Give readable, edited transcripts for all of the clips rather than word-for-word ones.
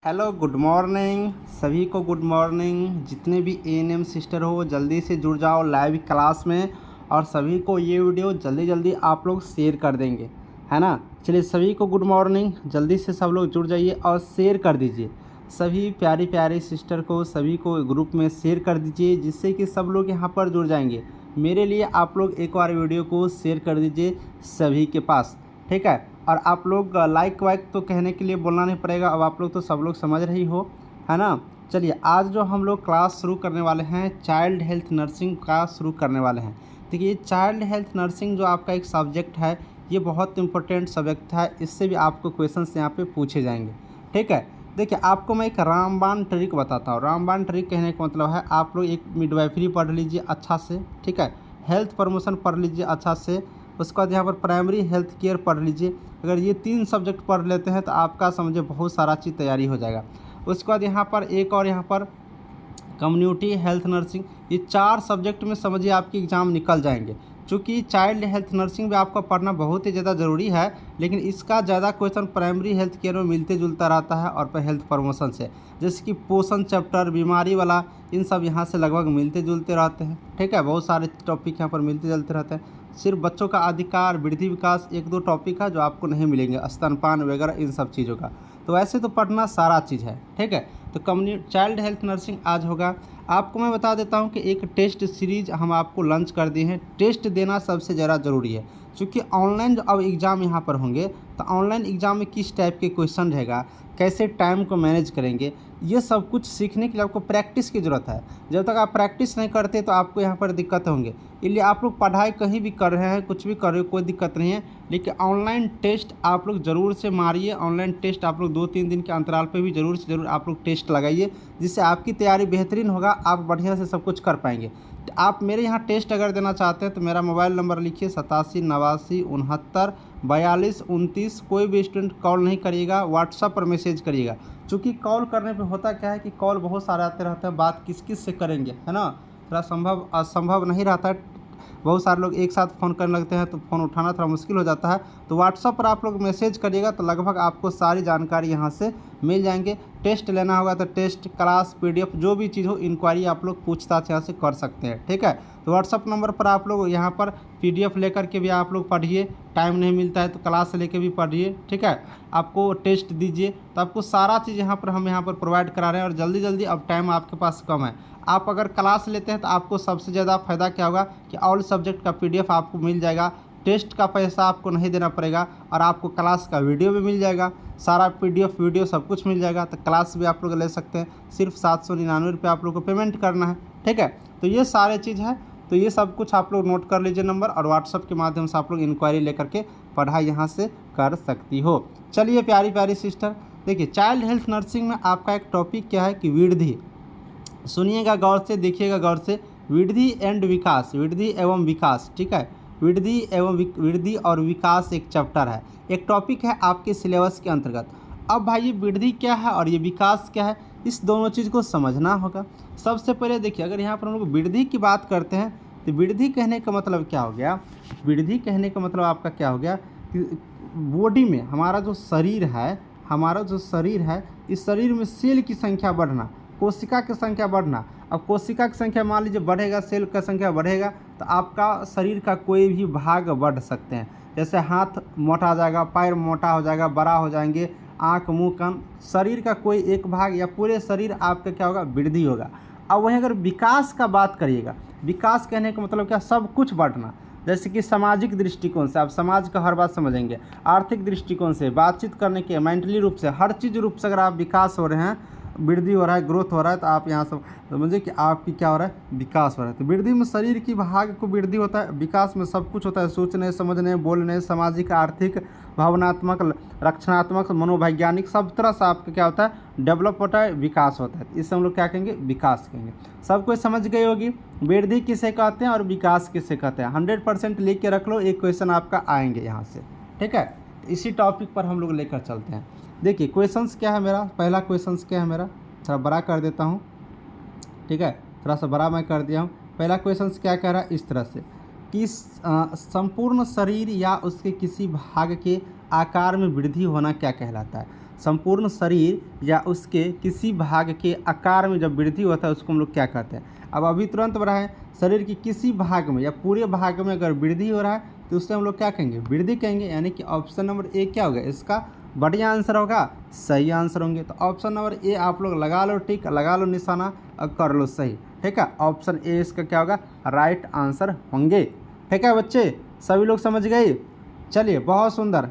Hello good morning सभी को। Good morning जितने भी एएनएम सिस्टर हो जल्दी से जुड़ जाओ लाइव क्लास में। और सभी को ये वीडियो जल्दी जल्दी आप लोग शेयर कर देंगे, है ना। चलिए सभी को गुड मॉर्निंग, जल्दी से सब लोग जुड़ जाइए और शेयर कर दीजिए। सभी प्यारी प्यारी सिस्टर को सभी को ग्रुप में शेयर कर दीजिए, जिससे कि सब लोग यहाँ पर जुड़ जाएंगे। मेरे लिए आप लोग एक बार वीडियो को शेयर कर दीजिए सभी के पास, ठीक है। और आप लोग लाइक वाइक तो कहने के लिए बोलना नहीं पड़ेगा, अब आप लोग तो सब लोग समझ रही हो, है ना। चलिए आज जो हम लोग क्लास शुरू करने वाले हैं चाइल्ड हेल्थ नर्सिंग का शुरू करने वाले हैं। देखिए चाइल्ड हेल्थ नर्सिंग जो आपका एक सब्जेक्ट है ये बहुत इंपॉर्टेंट सब्जेक्ट है, इससे भी आपको क्वेश्चंस यहाँ पे पूछे जाएंगे, ठीक है। देखिए आपको मैं एक रामबाण ट्रिक बताता हूँ। रामबाण ट्रिक कहने का मतलब है आप लोग एक मिडवाइफरी पढ़ लीजिए अच्छा से, ठीक है। हेल्थ प्रमोशन पढ़ लीजिए अच्छा से, उसके बाद यहाँ पर प्राइमरी हेल्थ केयर पढ़ लीजिए। अगर ये 3 सब्जेक्ट पढ़ लेते हैं तो आपका समझे बहुत सारा चीज़ तैयारी हो जाएगा। उसके बाद यहाँ पर एक और यहाँ पर कम्युनिटी हेल्थ नर्सिंग, ये 4 सब्जेक्ट में समझिए आपके एग्ज़ाम निकल जाएंगे। चूँकि चाइल्ड हेल्थ नर्सिंग भी आपका पढ़ना बहुत ही ज़्यादा ज़रूरी है, लेकिन इसका ज़्यादा क्वेश्चन प्राइमरी हेल्थ केयर में मिलते जुलता रहता है और हेल्थ प्रमोशन से, जैसे कि पोषण चैप्टर, बीमारी वाला, इन सब यहाँ से लगभग मिलते जुलते रहते हैं, ठीक है। बहुत सारे टॉपिक यहाँ पर मिलते जुलते रहते हैं। सिर्फ बच्चों का अधिकार, वृद्धि विकास, 1-2 टॉपिक है जो आपको नहीं मिलेंगे, स्तनपान वगैरह इन सब चीज़ों का। तो वैसे तो पढ़ना सारा चीज़ है, ठीक है। तो कम्युनिटी चाइल्ड हेल्थ नर्सिंग आज होगा। आपको मैं बता देता हूं कि एक टेस्ट सीरीज हम आपको लॉन्च कर दिए हैं। टेस्ट देना सबसे ज़्यादा ज़रूरी है, क्योंकि ऑनलाइन जो अब एग्ज़ाम यहाँ पर होंगे तो ऑनलाइन एग्ज़ाम में किस टाइप के क्वेश्चन रहेगा, कैसे टाइम को मैनेज करेंगे, ये सब कुछ सीखने के लिए आपको प्रैक्टिस की ज़रूरत है। जब तक आप प्रैक्टिस नहीं करते तो आपको यहाँ पर दिक्कत होंगे। इसलिए आप लोग पढ़ाई कहीं भी कर रहे हैं, कुछ भी कर रहे हो, कोई दिक्कत नहीं है, लेकिन ऑनलाइन टेस्ट आप लोग ज़रूर से मारिए। ऑनलाइन टेस्ट आप लोग 2-3 दिन के अंतराल पे भी ज़रूर से ज़रूर आप लोग टेस्ट लगाइए, जिससे आपकी तैयारी बेहतरीन होगा, आप बढ़िया से सब कुछ कर पाएंगे। तो आप मेरे यहाँ टेस्ट अगर देना चाहते हैं तो मेरा मोबाइल नंबर लिखिए 87 89 69 42 29। कोई भी स्टूडेंट कॉल नहीं करिएगा, व्हाट्सएप पर मैसेज करिएगा। चूँकि कॉल करने पे होता क्या है कि कॉल बहुत सारे आते रहते हैं, बात किस किस से करेंगे, है ना। थोड़ा असंभव नहीं रहता है, बहुत सारे लोग एक साथ फ़ोन करने लगते हैं तो फ़ोन उठाना थोड़ा मुश्किल हो जाता है। तो व्हाट्सएप पर आप लोग मैसेज करिएगा तो लगभग आपको सारी जानकारी यहाँ से मिल जाएंगे। टेस्ट लेना होगा तो टेस्ट, क्लास, पीडीएफ, जो भी चीज़ हो इंक्वायरी आप लोग पूछताछ यहाँ से कर सकते हैं, ठीक है। तो व्हाट्सएप नंबर पर आप लोग यहाँ पर पीडीएफ लेकर के भी आप लोग पढ़िए, टाइम नहीं मिलता है तो क्लास से लेकर भी पढ़िए, ठीक है। आपको टेस्ट दीजिए तो आपको सारा चीज़ यहाँ पर हम यहाँ पर प्रोवाइड करा रहे हैं। और जल्दी जल्दी, अब टाइम आपके पास कम है, आप अगर क्लास लेते हैं तो आपको सबसे ज़्यादा फ़ायदा क्या होगा कि ऑल सब्जेक्ट का पीडीएफ आपको मिल जाएगा, टेस्ट का पैसा आपको नहीं देना पड़ेगा, और आपको क्लास का वीडियो भी मिल जाएगा, सारा पीडीएफ वीडियो सब कुछ मिल जाएगा। तो क्लास भी आप लोग ले सकते हैं, सिर्फ 799 रुपये आप लोग को पेमेंट करना है, ठीक है। तो ये सारे चीज़ है, तो ये सब कुछ आप लोग नोट कर लीजिए नंबर, और व्हाट्सअप के माध्यम से आप लोग इंक्वायरी लेकर के पढ़ाई यहाँ से कर सकती हो। चलिए प्यारी प्यारी सिस्टर, देखिए चाइल्ड हेल्थ नर्सिंग में आपका एक टॉपिक क्या है कि वृद्धि। सुनिएगा गौर से, देखिएगा गौर से, वृद्धि एंड विकास, वृद्धि एवं विकास, ठीक है। वृद्धि और विकास एक चैप्टर है, एक टॉपिक है आपके सिलेबस के अंतर्गत। अब भाई ये वृद्धि क्या है और ये विकास क्या है, इस दोनों चीज़ को समझना होगा। सबसे पहले देखिए, अगर यहाँ पर हम लोग वृद्धि की बात करते हैं तो वृद्धि कहने का मतलब क्या हो गया, वृद्धि कहने का मतलब आपका क्या हो गया कि बॉडी में हमारा जो शरीर है, इस शरीर में सेल की संख्या बढ़ना, कोशिका की संख्या बढ़ना। अब कोशिका की संख्या मान लीजिए बढ़ेगा, सेल की संख्या बढ़ेगा, तो आपका शरीर का कोई भी भाग बढ़ सकते हैं। जैसे हाथ मोटा हो जाएगा, पैर मोटा हो जाएगा, बड़ा हो जाएंगे, आँख, मुंह, कान, शरीर का कोई एक भाग या पूरे शरीर आपका क्या होगा, वृद्धि होगा। अब वहीं अगर विकास का बात करिएगा, विकास कहने का मतलब क्या, सब कुछ बढ़ना। जैसे कि सामाजिक दृष्टिकोण से आप समाज का हर बात समझेंगे, आर्थिक दृष्टिकोण से, बातचीत करने के, मेंटली रूप से, हर चीज़ रूप से अगर आप विकास हो रहे हैं, वृद्धि हो रहा है, ग्रोथ हो रहा है, तो आप यहाँ से समझिए कि आपकी क्या हो रहा है, विकास हो रहा है। तो वृद्धि में शरीर की भाग को वृद्धि होता है, विकास में सब कुछ होता है, सोचने, समझने, बोलने, सामाजिक, आर्थिक, भावनात्मक, रक्षणात्मक, मनोवैज्ञानिक, सब तरह से आपका क्या होता है, डेवलप होता है, विकास होता है। इसे हम लोग क्या कहेंगे, विकास कहेंगे। सब कोई समझ गई होगी वृद्धि किसे कहते हैं और विकास किसे कहते हैं। 100% लिख के रख लो, एक क्वेश्चन आपका आएंगे यहाँ से, ठीक है। इसी टॉपिक पर हम लोग लेकर चलते हैं। देखिए क्वेश्चंस क्या है मेरा, पहला क्वेश्चंस क्या है मेरा, थोड़ा बड़ा कर देता हूँ, ठीक है, थोड़ा सा बड़ा मैं कर दिया हूँ। पहला क्वेश्चंस क्या कह रहा है, इस तरह से कि संपूर्ण शरीर या उसके किसी भाग के आकार में वृद्धि होना क्या कहलाता है। संपूर्ण शरीर या उसके किसी भाग के आकार में जब वृद्धि होता है उसको हम लोग क्या कहते हैं। अब अभी तुरंत बढ़ा है, शरीर के किसी भाग में या पूरे भाग में अगर वृद्धि हो रहा है तो उससे हम लोग क्या कहेंगे, वृद्धि कहेंगे। यानी कि ऑप्शन नंबर ए क्या होगा, इसका बढ़िया आंसर होगा, सही आंसर होंगे। तो ऑप्शन नंबर ए आप लोग लगा लो टिक, लगा लो निशाना और कर लो सही। ठीक है, ऑप्शन ए इसका क्या होगा, राइट आंसर होंगे। ठीक है बच्चे, सभी लोग समझ गए। चलिए बहुत सुंदर।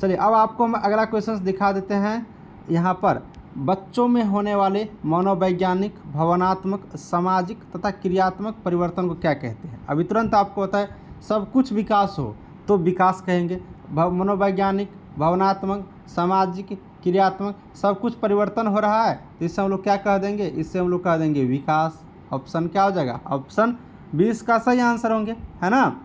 चलिए अब आपको हम अगला क्वेश्चन दिखा देते हैं। यहाँ पर बच्चों में होने वाले मनोवैज्ञानिक, भावनात्मक, सामाजिक तथा क्रियात्मक परिवर्तन को क्या कहते हैं। अभी तुरंत आपको पता है, सब कुछ विकास हो तो विकास कहेंगे, मनोवैज्ञानिक, भावनात्मक, सामाजिक, क्रियात्मक सब कुछ परिवर्तन हो रहा है तो इससे हम लोग क्या कह देंगे, इससे हम लोग कह देंगे विकास। ऑप्शन क्या हो जाएगा, ऑप्शन 20 का सही आंसर होंगे, है ना।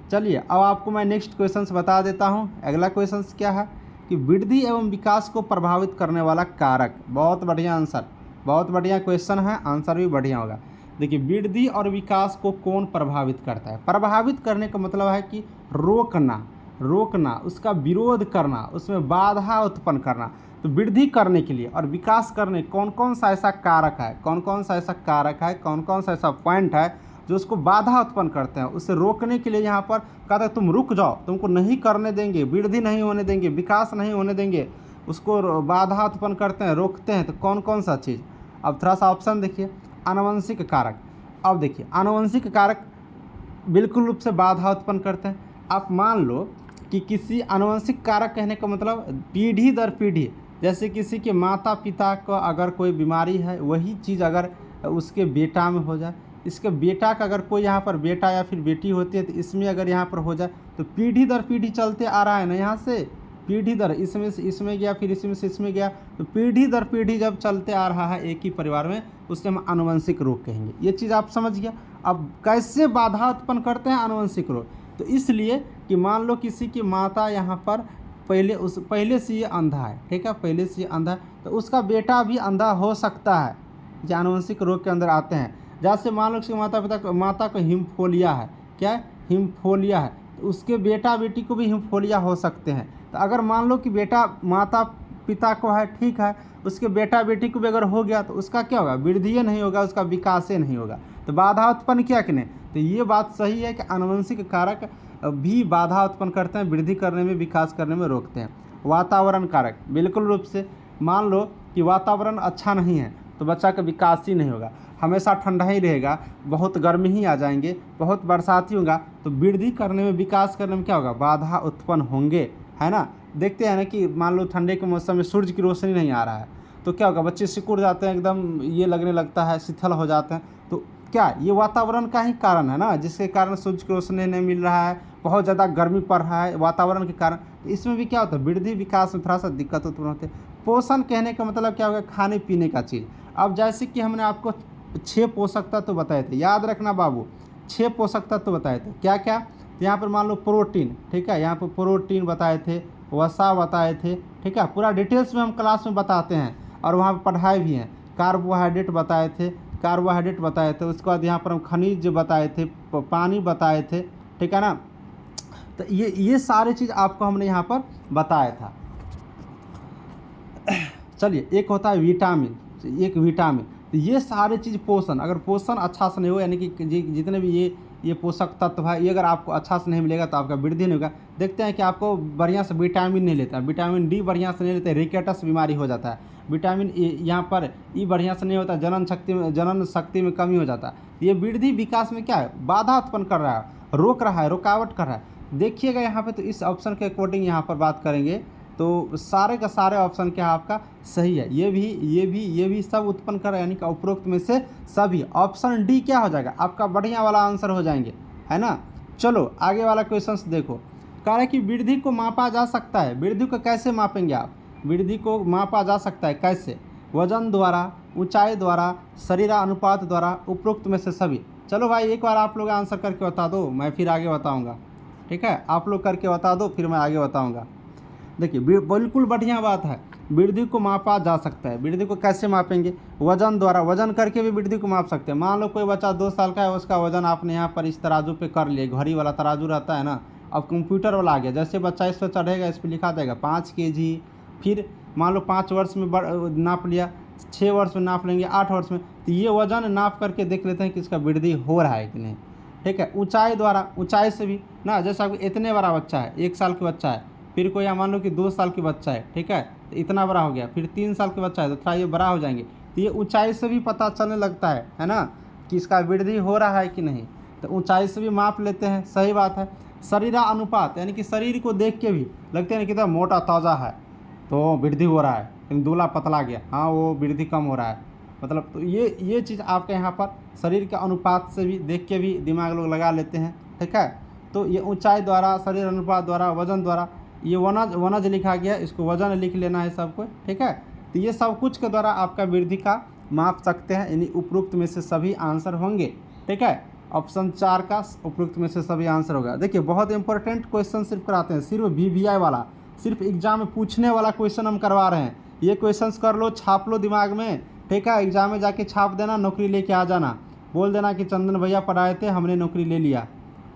चलिए अब आपको मैं नेक्स्ट क्वेश्चन बता देता हूँ। अगला क्वेश्चन क्या है कि वृद्धि एवं विकास को प्रभावित करने वाला कारक। बहुत बढ़िया आंसर, बहुत बढ़िया क्वेश्चन है, आंसर भी बढ़िया होगा। देखिए वृद्धि और विकास को कौन प्रभावित करता है। प्रभावित करने का मतलब है कि रोकना, उसका विरोध करना, उसमें बाधा उत्पन्न करना। तो वृद्धि करने के लिए और विकास करने कौन कौन सा ऐसा कारक है, कौन कौन सा ऐसा पॉइंट है जो उसको बाधा उत्पन्न करते हैं। उससे रोकने के लिए यहाँ पर कहता है तुम रुक जाओ, तुमको नहीं करने देंगे, वृद्धि नहीं होने देंगे, विकास नहीं होने देंगे, उसको बाधा उत्पन्न करते हैं, रोकते हैं। तो कौन कौन सा चीज़। अब थोड़ा सा ऑप्शन देखिए, आनुवंशिक कारक। अब देखिए आनुवंशिक कारक बिल्कुल रूप से बाधा उत्पन्न करते हैं। आप मान लो कि किसी आनुवंशिक कारक कहने का मतलब पीढ़ी दर पीढ़ी, जैसे किसी के माता पिता को अगर कोई बीमारी है वही चीज़ अगर उसके बेटा में हो जाए, इसके बेटा का अगर कोई यहाँ पर बेटा या फिर बेटी होती है तो इसमें अगर यहाँ पर हो जाए तो पीढ़ी दर पीढ़ी चलते आ रहा है ना, यहाँ से पीढ़ी दर इसमें से इसमें गया, फिर इसमें से इसमें गया, तो पीढ़ी दर पीढ़ी जब चलते आ रहा है एक ही परिवार में उससे हम आनुवंशिक रोग कहेंगे। ये चीज़ आप समझ गया। अब कैसे बाधा उत्पन्न करते हैं आनुवंशिक रोग, तो इसलिए कि मान लो किसी की माता यहाँ पर पहले से ये अंधा है, ठीक है, पहले से ये अंधा है तो उसका बेटा भी अंधा हो सकता है, जो आनुवंशिक रोग के अंदर आते हैं। जैसे मान लो कि माता को हिमोफिलिया है, क्या है, हिमोफिलिया है, तो उसके बेटा बेटी को भी हिमोफिलिया हो सकते हैं। तो अगर मान लो कि बेटा माता पिता को है, ठीक है, उसके बेटा बेटी को भी अगर हो गया तो उसका क्या होगा, वृद्धि नहीं होगा, उसका विकास नहीं होगा, तो बाधा उत्पन्न क्या कि नहीं। तो ये बात सही है कि आनुवंशिक कारक भी बाधा उत्पन्न करते हैं, वृद्धि करने में, विकास करने में रोकते हैं। वातावरण कारक बिल्कुल रूप से, मान लो कि वातावरण अच्छा नहीं है तो बच्चा का विकास ही नहीं होगा, हमेशा ठंडा ही रहेगा, बहुत गर्मी ही आ जाएंगे, बहुत बरसाती होगा, तो वृद्धि करने में, विकास करने में क्या होगा, बाधा उत्पन्न होंगे, है ना। देखते हैं ना कि मान लो ठंडे के मौसम में सूर्य की रोशनी नहीं आ रहा है तो क्या होगा, बच्चे सिकुड़ जाते हैं, एकदम ये लगने लगता है, शिथिल हो जाते हैं। तो क्या ये वातावरण का ही कारण है ना, जिसके कारण सूर्य की रोशनी नहीं मिल रहा है, बहुत ज़्यादा गर्मी पड़ रहा है वातावरण के कारण। तो इसमें भी क्या होता है, वृद्धि विकास में थोड़ा सा दिक्कत उत्पन्न होती है। पोषण कहने का मतलब क्या होगा, खाने पीने का चीज़। अब जैसे कि हमने आपको 6 पोषक तत्व बताए थे, याद रखना बाबू, 6 पोषक तत्व बताए थे, क्या क्या। तो यहाँ पर मान लो प्रोटीन, ठीक है, यहाँ पर प्रोटीन बताए थे, वसा बताए थे, ठीक है, पूरा डिटेल्स में हम क्लास में बताते हैं और वहाँ पर पढ़ाए भी हैं। कार्बोहाइड्रेट बताए थे, उसके बाद यहाँ पर हम खनिज बताए थे, पानी बताए थे, ठीक है ना। तो ये सारे चीज़ आपको हमने यहाँ पर बताया था। चलिए, एक होता है विटामिन, तो ये सारे चीज़ पोषण, अगर पोषण अच्छा से नहीं हो, यानी कि जितने भी ये पोषक तत्व है, ये अगर आपको अच्छा से नहीं मिलेगा तो आपका वृद्धि नहीं होगा। देखते हैं कि आपको बढ़िया से विटामिन नहीं लेता है, विटामिन डी बढ़िया से नहीं लेते, रिकेटस बीमारी हो जाता है। विटामिन ए यहाँ पर ई बढ़िया से नहीं होता, जनन शक्ति में कमी हो जाता है। ये वृद्धि विकास में क्या है, बाधा उत्पन्न कर रहा है, रोक रहा है, रुकावट कर रहा है। देखिएगा यहाँ पे, तो इस ऑप्शन के अकॉर्डिंग यहाँ पर बात करेंगे तो सारे का सारे ऑप्शन क्या आपका सही है। ये भी सब उत्पन्न कर रहा है, यानी कि उपरोक्त में से सभी। ऑप्शन डी क्या हो जाएगा, आपका बढ़िया वाला आंसर हो जाएंगे, है ना। चलो आगे वाला क्वेश्चन देखो, कह रहा है कि वृद्धि को मापा जा सकता है। वृद्धि को कैसे मापेंगे आप, वृद्धि को मापा जा सकता है कैसे, वजन द्वारा, ऊंचाई द्वारा, शरीरा अनुपात द्वारा, उपरोक्त में से सभी। चलो भाई एक बार आप लोग आंसर करके बता दो, मैं फिर आगे बताऊँगा, ठीक है, आप लोग करके बता दो फिर मैं आगे बताऊँगा। देखिए बिल्कुल बढ़िया बात है, वृद्धि को मापा जा सकता है। वृद्धि को कैसे मापेंगे, वजन द्वारा, वजन करके भी वृद्धि को माप सकते हैं। मान लो कोई बच्चा 2 साल का है, उसका वजन आपने यहाँ पर इस तराजू पे कर लिए, घड़ी वाला तराजू रहता है ना, अब कंप्यूटर वाला आ गया, जैसे बच्चा इस पर चढ़ेगा इस पर लिखा देगा 5 kg, फिर मान लो 5 वर्ष में नाप लिया, 6 वर्ष में नाप लेंगे, 8 वर्ष में, तो ये वजन नाप करके देख लेते हैं कि इसका वृद्धि हो रहा है कि नहीं। ठीक है, ऊंचाई द्वारा, ऊंचाई से भी ना, जैसे आपको इतने बड़ा बच्चा है, 1 साल का बच्चा है, फिर कोई मान लो कि 2 साल की बच्चा है, ठीक है, तो इतना बड़ा हो गया, फिर 3 साल का बच्चा है तो थोड़ा ये बड़ा हो जाएंगे, तो ये ऊंचाई से भी पता चलने लगता है ना, कि इसका वृद्धि हो रहा है कि नहीं। तो ऊंचाई से भी माप लेते हैं, सही बात है। शरीरा अनुपात, यानी कि शरीर को देख के भी लगते हैं कितना मोटा ताज़ा है तो वृद्धि हो रहा है, लेकिन दूल्हा पतला गया, हाँ वो वृद्धि कम हो रहा है, मतलब तो ये चीज़ आपके यहाँ पर शरीर के अनुपात से भी देख के भी दिमाग लोग लगा लेते हैं। ठीक है, तो ये ऊंचाई द्वारा, शरीर अनुपात द्वारा, वजन द्वारा, ये वनज लिखा गया, इसको वजन लिख लेना है सबको। ठीक है, तो ये सब कुछ के द्वारा आपका वृद्धि का माप सकते हैं, यानी उपरोक्त में से सभी आंसर होंगे। ठीक है, ऑप्शन 4 का उपरोक्त में से सभी आंसर होगा। देखिए बहुत इंपॉर्टेंट क्वेश्चन सिर्फ कराते हैं, सिर्फ VVI वाला, सिर्फ एग्जाम में पूछने वाला क्वेश्चन हम करवा रहे हैं। ये क्वेश्चंस कर लो, छाप लो दिमाग में। ठीक है, एग्जाम में जाके छाप देना, नौकरी लेके आ जाना, बोल देना कि चंदन भैया पढ़ाए थे, हमने नौकरी ले लिया।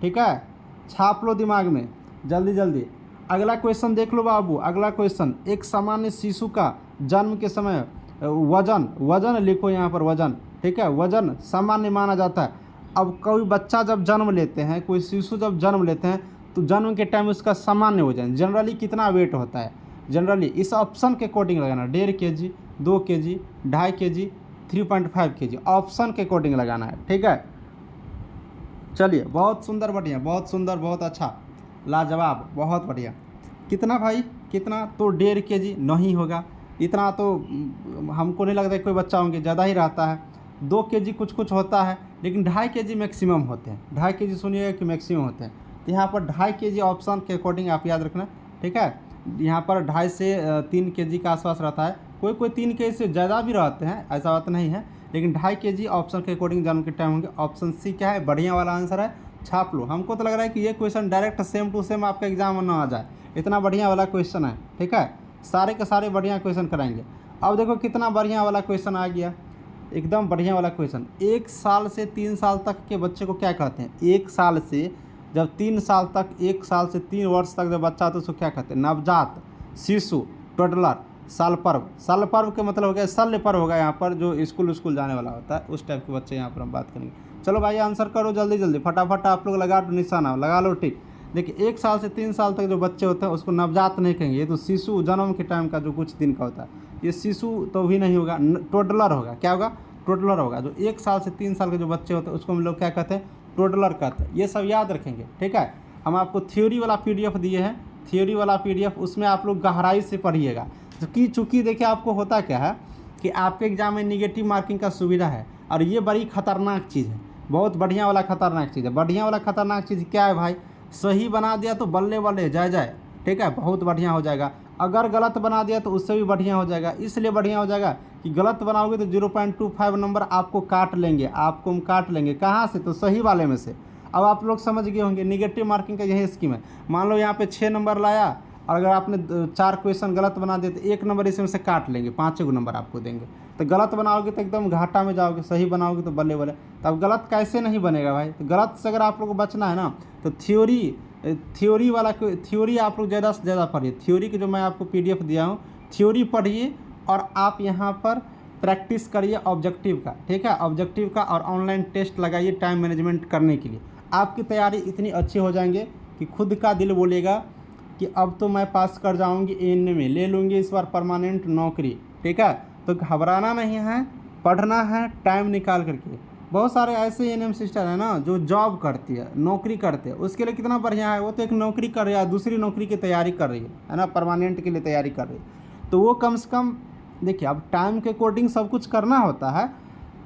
ठीक है, छाप लो दिमाग में जल्दी जल्दी। अगला क्वेश्चन देख लो बाबू, अगला क्वेश्चन, एक सामान्य शिशु का जन्म के समय वजन लिखो यहाँ पर, वजन। ठीक है, वजन सामान्य माना जाता है। अब कोई बच्चा जब जन्म लेते हैं, कोई शिशु जब जन्म लेते हैं, तो जन्म के टाइम उसका सामान्य वजन जनरली कितना वेट होता है, जनरली इस ऑप्शन के अकॉर्डिंग लगाना, 1.5 kg, 2 kg, 2.5 kg, 3.5 kg, option के अकॉर्डिंग लगाना है। ठीक है, चलिए बहुत सुंदर, बढ़िया, बहुत सुंदर, बहुत अच्छा, लाजवाब, बहुत बढ़िया। कितना भाई, कितना? तो 1.5 kg नहीं होगा, इतना तो हमको नहीं लगता कोई बच्चा होंगे, ज़्यादा ही रहता है। 2 kg कुछ कुछ होता है, लेकिन 2.5 kg मैक्सिमम होते हैं। 2.5 kg सुनिएगा कि मैक्सिमम होते हैं, तो यहाँ पर 2.5 kg ऑप्शन के अकॉर्डिंग आप याद रखना। ठीक है, यहाँ पर 2.5 से 3 kg के आसपास रहता है, कोई 3 kg से ज़्यादा भी रहते हैं, ऐसा बात नहीं है, लेकिन 2.5 kg ऑप्शन के अकॉर्डिंग जन्म के टाइम होंगे। ऑप्शन सी क्या है, बढ़िया वाला आंसर है, छाप लो। हमको तो लग रहा है कि ये question direct same to same आपका एग्जाम में ना आ जाए, इतना बढ़िया वाला क्वेश्चन है। ठीक है, सारे के सारे बढ़िया क्वेश्चन कराएंगे। अब देखो कितना बढ़िया वाला क्वेश्चन आ गया, एकदम बढ़िया वाला क्वेश्चन। 1 साल से 3 साल तक के बच्चे को क्या कहते हैं? 1 साल से जब 3 साल तक, 1 साल से 3 वर्ष तक जब बच्चा आता है उसको क्या कहते हैं? नवजात शिशु, टोडलर, सालपर्व। सालपर्व के मतलब हो गया, शल्य पर्व होगा यहाँ पर, जो स्कूल जाने वाला होता है, उस टाइप के बच्चे यहाँ पर हम बात करेंगे। चलो भाई आंसर करो जल्दी जल्दी, फटाफट आप लोग लगा दो निशाना, लगा लो टिक। देखिए 1 साल से 3 साल तक जो बच्चे होते हैं उसको नवजात नहीं कहेंगे, ये तो शिशु, जन्म के टाइम का जो कुछ दिन का होता है, ये शिशु तो भी नहीं होगा, टोडलर होगा। क्या होगा? टोडलर होगा। जो 1 साल से 3 साल के जो बच्चे होते हैं उसको हम लोग क्या कहते हैं? टोडलर कहते हैं। ये सब याद रखेंगे। ठीक है, हम आपको थ्योरी वाला PDF दिए हैं, थ्योरी वाला PDF, उसमें आप लोग गहराई से पढ़िएगा। चूँकि देखिए आपको होता क्या है कि आपके एग्जाम में निगेटिव मार्किंग का सुविधा है, और ये बड़ी खतरनाक चीज़ है, बहुत बढ़िया वाला खतरनाक चीज़ है। बढ़िया वाला खतरनाक चीज़ क्या है भाई? सही बना दिया तो बल्ले बल्ले जाए, ठीक है, बहुत बढ़िया हो जाएगा। अगर गलत बना दिया तो उससे भी बढ़िया हो जाएगा। इसलिए बढ़िया हो जाएगा कि गलत बनाओगे तो 0.25 नंबर आपको काट लेंगे, आपको हम काट लेंगे। कहाँ से? तो सही वाले में से। अब आप लोग समझ गए होंगे निगेटिव मार्किंग का यही स्कीम है। मान लो यहाँ पे 6 नंबर लाया, और अगर आपने 4 क्वेश्चन गलत बना दिए तो 1 नंबर इसमें से काट लेंगे, 5 नंबर आपको देंगे। तो गलत बनाओगे तो एकदम घाटा में जाओगे, सही बनाओगे तो बल्ले बल्ले। तो अब गलत कैसे नहीं बनेगा भाई? तो गलत से अगर आप लोग को बचना है ना, तो थ्योरी वाला थ्योरी आप लोग ज़्यादा से ज़्यादा पढ़िए। थ्योरी की जो मैं आपको PDF दिया हूँ, थ्योरी पढ़िए, और आप यहाँ पर प्रैक्टिस करिए ऑब्जेक्टिव का। ठीक है, ऑब्जेक्टिव का, और ऑनलाइन टेस्ट लगाइए टाइम मैनेजमेंट करने के लिए। आपकी तैयारी इतनी अच्छी हो जाएंगे कि खुद का दिल बोलेगा कि अब तो मैं पास कर जाऊंगी, ANM में ले लूँगी इस बार परमानेंट नौकरी। ठीक है, तो घबराना नहीं है, पढ़ना है टाइम निकाल करके। बहुत सारे ऐसे ANM सिस्टर हैं ना जो जॉब करती है, नौकरी करते हैं, उसके लिए कितना बढ़िया है। वो तो एक नौकरी कर रही है, दूसरी नौकरी की तैयारी कर रही है ना, परमानेंट के लिए तैयारी कर रही है। तो वो कम से कम देखिए, अब टाइम के अकॉर्डिंग सब कुछ करना होता है,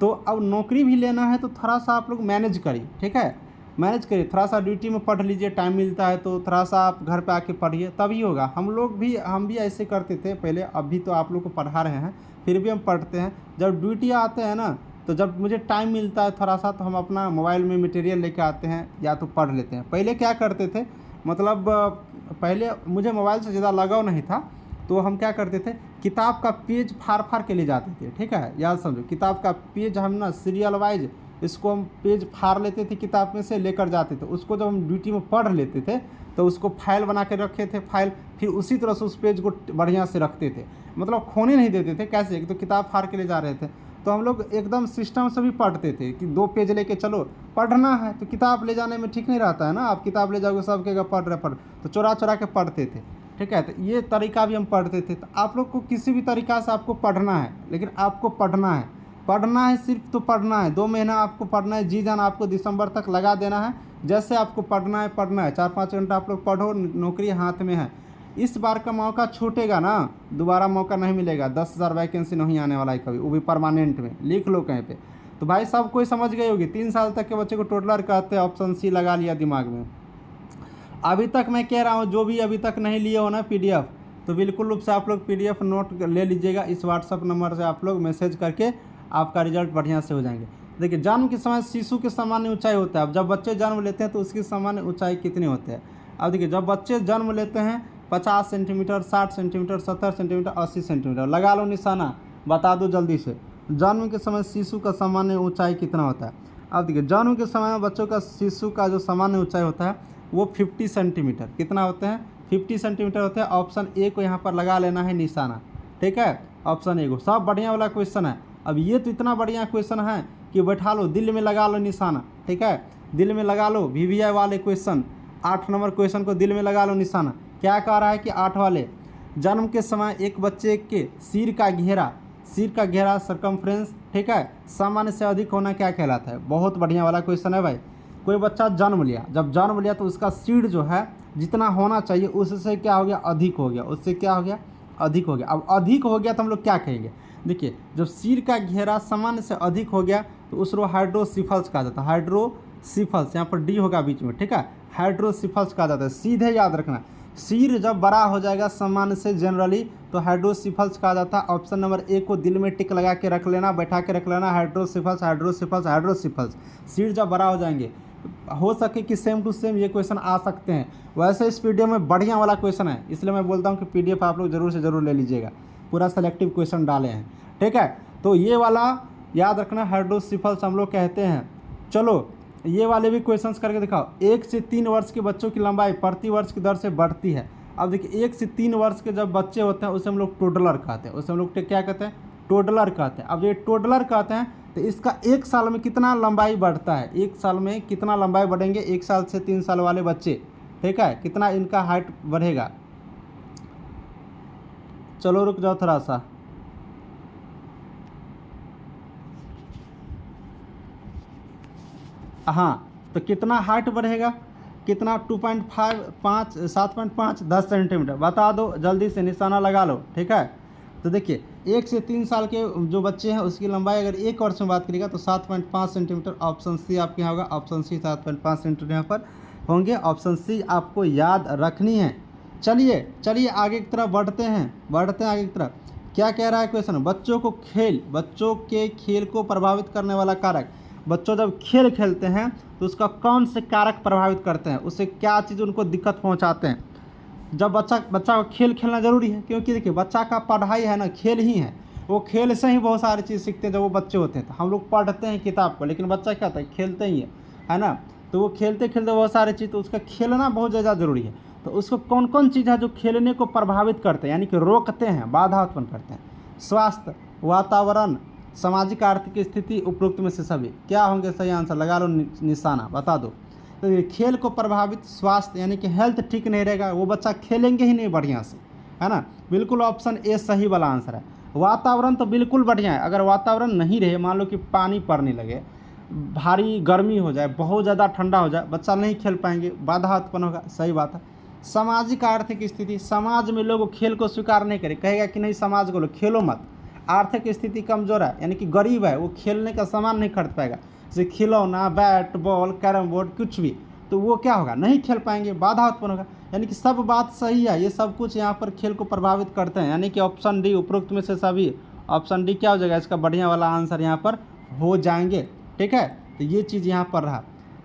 तो अब नौकरी भी लेना है तो थोड़ा सा आप लोग मैनेज करिए। ठीक है, मैनेज करिए, थोड़ा सा ड्यूटी में पढ़ लीजिए, टाइम मिलता है तो थोड़ा सा आप घर पे आके पढ़िए, तभी होगा। हम भी ऐसे करते थे पहले, अभी तो आप लोग को पढ़ा रहे हैं, फिर भी हम पढ़ते हैं। जब ड्यूटी आते हैं ना, तो जब मुझे टाइम मिलता है थोड़ा सा, तो हम अपना मोबाइल में मटेरियल लेके आते हैं या तो पढ़ लेते हैं। पहले क्या करते थे, मतलब पहले मुझे मोबाइल से ज़्यादा लगाव नहीं था, तो हम क्या करते थे, किताब का पेज फाड़ के ले जाते थे। ठीक है, याद समझो, किताब का पेज हम ना सीरियल वाइज इसको हम पेज फाड़ लेते थे किताब में से, लेकर जाते थे, उसको जब हम ड्यूटी में पढ़ लेते थे तो उसको फाइल बना के रखे थे, फाइल फिर उसी तरह से उस पेज को बढ़िया से रखते थे, मतलब खोने नहीं देते थे। कैसे कि तो किताब फाड़ के ले जा रहे थे तो हम लोग एकदम सिस्टम से भी पढ़ते थे कि 2 पेज लेके चलो, पढ़ना है तो किताब ले जाने में ठीक नहीं रहता है ना, आप किताब ले जाओगे सब के पढ़ तो चुरा चुरा के पढ़ते थे, ठीक है। तो ये तरीका भी हम पढ़ते थे। तो आप लोग को किसी भी तरीक़ा से आपको पढ़ना है, लेकिन आपको पढ़ना है सिर्फ, तो पढ़ना है 2 महीना आपको पढ़ना है, जी जान आपको दिसंबर तक लगा देना है। जैसे आपको पढ़ना है 4-5 घंटा आप लोग पढ़ो, नौकरी हाथ में है। इस बार का मौका छूटेगा ना, दोबारा मौका नहीं मिलेगा। 10,000 वैकेंसी नहीं आने वाला है कभी, वो भी परमानेंट में, लिख लो कहीं पे। तो भाई सब कोई समझ गई होगी, 3 साल तक के बच्चे को टोटलर कहते हैं, ऑप्शन सी लगा लिया दिमाग में। अभी तक मैं कह रहा हूँ जो भी अभी तक नहीं लिए हो ना PDF, तो बिल्कुल रूप से आप लोग PDF नोट ले लीजिएगा। इस व्हाट्सअप नंबर से आप लोग मैसेज करके आपका रिजल्ट बढ़िया से हो जाएंगे। देखिए जन्म के समय शिशु की सामान्य ऊंचाई होता है। अब जब बच्चे जन्म लेते हैं तो उसकी सामान्य ऊंचाई कितनी होती है? अब देखिए जब बच्चे जन्म लेते हैं 50 सेंटीमीटर, 60 सेंटीमीटर, 70 सेंटीमीटर, 80 सेंटीमीटर, लगा लो निशाना, बता दो जल्दी से। जन्म के समय शिशु का सामान्य ऊंचाई कितना होता है? अब देखिए जन्म के समय में बच्चों का शिशु का जो सामान्य ऊंचाई होता है वो 50 सेंटीमीटर, कितना होते हैं? 50 सेंटीमीटर होते हैं। ऑप्शन ए को यहाँ पर लगा लेना है निशाना, ठीक है। ऑप्शन ए को, सब बढ़िया वाला क्वेश्चन है। अब ये तो इतना बढ़िया क्वेश्चन है कि बैठा लो, दिल में लगा लो निशाना, ठीक है, दिल में लगा लो। VVI वाले क्वेश्चन, 8 नंबर क्वेश्चन को दिल में लगा लो निशाना। क्या कह रहा है कि 8 वाले, जन्म के समय एक बच्चे के सिर का घेरा सरकमफ्रेंस, ठीक है, सामान्य से अधिक होना क्या कहलाता है? बहुत बढ़िया वाला क्वेश्चन है भाई। कोई बच्चा जन्म लिया, जब जन्म लिया तो उसका सिर जो है जितना होना चाहिए उससे क्या हो गया? अधिक हो गया। उससे क्या हो गया? अधिक हो गया। अब अधिक हो गया तो हम लोग क्या कहेंगे? देखिए जब सिर का घेरा सामान्य से अधिक हो गया तो उसको हाइड्रोसिफल्स कहा जाता है। हाइड्रोसिफल्स, यहाँ पर डी होगा बीच में, ठीक है, हाइड्रोसिफल्स कहा जाता है। सीधे याद रखना, सिर जब बड़ा हो जाएगा सामान्य से जनरली तो हाइड्रोसिफल्स कहा जाता है। ऑप्शन नंबर ए को दिल में टिक लगा के रख लेना, बैठा के रख लेना, हाइड्रोसिफल्स हाइड्रोसिफल्स हाइड्रोसिफल्स। सिर जब बड़ा हो जाएंगे, हो सके कि सेम टू सेम ये क्वेश्चन आ सकते हैं। वैसे इस वीडियो में बढ़िया वाला क्वेश्चन है, इसलिए मैं बोलता हूँ कि PDF आप लोग जरूर से ज़रूर ले लीजिएगा, पूरा सेलेक्टिव क्वेश्चन डाले हैं, ठीक है। तो ये वाला याद रखना, हाइड्रोसिफल्स हम लोग कहते हैं। चलो ये वाले भी क्वेश्चंस करके दिखाओ। 1 से 3 वर्ष के बच्चों की लंबाई प्रति वर्ष की दर से बढ़ती है। अब देखिए 1 से 3 वर्ष के जब बच्चे होते हैं उसे हम लोग टोडलर कहते हैं, उसे हम लोग क्या कहते हैं? टोडलर कहते हैं। अब ये टोडलर कहते हैं तो इसका 1 साल में कितना लंबाई बढ़ता है? 1 साल में कितना लंबाई बढ़ेंगे 1 साल से 3 साल वाले बच्चे, ठीक है, कितना इनका हाइट बढ़ेगा? चलो रुक जाओ थोड़ा सा, हाँ, तो कितना हाइट बढ़ेगा? कितना? 2.5, 7.5, 10 सेंटीमीटर, बता दो जल्दी से, निशाना लगा लो, ठीक है। तो देखिए 1 से 3 साल के जो बच्चे हैं उसकी लंबाई अगर 1 वर्ष में बात करिएगा तो 7.5 सेंटीमीटर। ऑप्शन सी आपके यहाँ होगा, ऑप्शन सी 7.5 सेंटीमीटर यहाँ पर होंगे। ऑप्शन सी आपको याद रखनी है। चलिए आगे की तरफ बढ़ते हैं आगे की तरफ। क्या कह रहा है क्वेश्चन? बच्चों के खेल को प्रभावित करने वाला कारक। बच्चों जब खेल खेलते हैं तो उसका कौन से कारक प्रभावित करते हैं? उससे क्या चीज़ उनको दिक्कत पहुंचाते हैं? जब बच्चा को खेल खेलना ज़रूरी है, क्योंकि देखिए बच्चा का पढ़ाई है ना, खेल ही है। वो खेल से ही बहुत सारी चीज़ सीखते हैं जब वो बच्चे होते हैं। तो हम लोग पढ़ते हैं किताब को, लेकिन बच्चा क्या होता है? खेलते ही है ना। तो वो खेलते बहुत सारी चीज़, तो उसका खेलना बहुत ज़्यादा ज़रूरी है। तो उसको कौन कौन चीज़ है जो खेलने को प्रभावित करते हैं, यानी कि रोकते हैं, बाधा उत्पन्न करते हैं? स्वास्थ्य, वातावरण, सामाजिक आर्थिक स्थिति, उपरोक्त में से सभी क्या होंगे? सही आंसर लगा लो निशाना, बता दो। तो ये खेल को प्रभावित, स्वास्थ्य यानी कि हेल्थ ठीक नहीं रहेगा, वो बच्चा खेलेंगे ही नहीं बढ़िया से, है ना। बिल्कुल ऑप्शन ए सही वाला आंसर है। वातावरण तो बिल्कुल बढ़िया है। अगर वातावरण नहीं रहे, मान लो कि पानी पड़ने लगे, भारी गर्मी हो जाए, बहुत ज़्यादा ठंडा हो जाए, बच्चा नहीं खेल पाएंगे, बाधा उत्पन्न होगा, सही बात है। सामाजिक आर्थिक स्थिति, समाज में लोग खेल को स्वीकार नहीं करे, कहेगा कि नहीं समाज को लो खेलो मत। आर्थिक स्थिति कमज़ोर है, यानी कि गरीब है, वो खेलने का सामान नहीं खरीद पाएगा, जैसे खिलौना, बैट बॉल, कैरम बोर्ड, कुछ भी, तो वो क्या होगा? नहीं खेल पाएंगे, बाधा उत्पन्न होगा। यानी कि सब बात सही है, ये सब कुछ यहाँ पर खेल को प्रभावित करते हैं, यानी कि ऑप्शन डी, उपरोक्त में से सभी। ऑप्शन डी क्या हो जाएगा? इसका बढ़िया वाला आंसर यहाँ पर हो जाएंगे, ठीक है। तो ये चीज़ यहाँ पर रहा।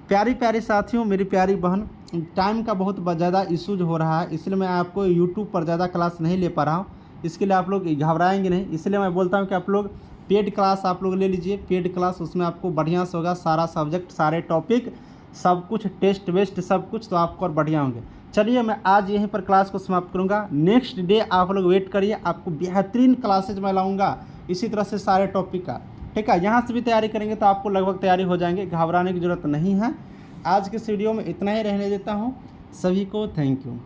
प्यारी साथियों, मेरी प्यारी बहन, टाइम का बहुत ज़्यादा इशूज हो रहा है, इसलिए मैं आपको यूट्यूब पर ज़्यादा क्लास नहीं ले पा रहा हूँ। इसके लिए आप लोग घबराएंगे नहीं, इसलिए मैं बोलता हूँ कि आप लोग पेड क्लास आप लोग ले लीजिए, पेड क्लास, उसमें आपको बढ़िया से होगा, सारा सब्जेक्ट, सारे टॉपिक, सब कुछ, टेस्ट वेस्ट सब कुछ, तो आपको और बढ़िया होंगे। चलिए मैं आज यहीं पर क्लास को समाप्त करूँगा। नेक्स्ट डे आप लोग वेट करिए, आपको बेहतरीन क्लासेज मैं लाऊँगा इसी तरह से सारे टॉपिक का, ठीक है। यहाँ से भी तैयारी करेंगे तो आपको लगभग तैयारी हो जाएंगे, घबराने की ज़रूरत नहीं है। आज के इस वीडियो में इतना ही रहने देता हूँ। सभी को थैंक यू।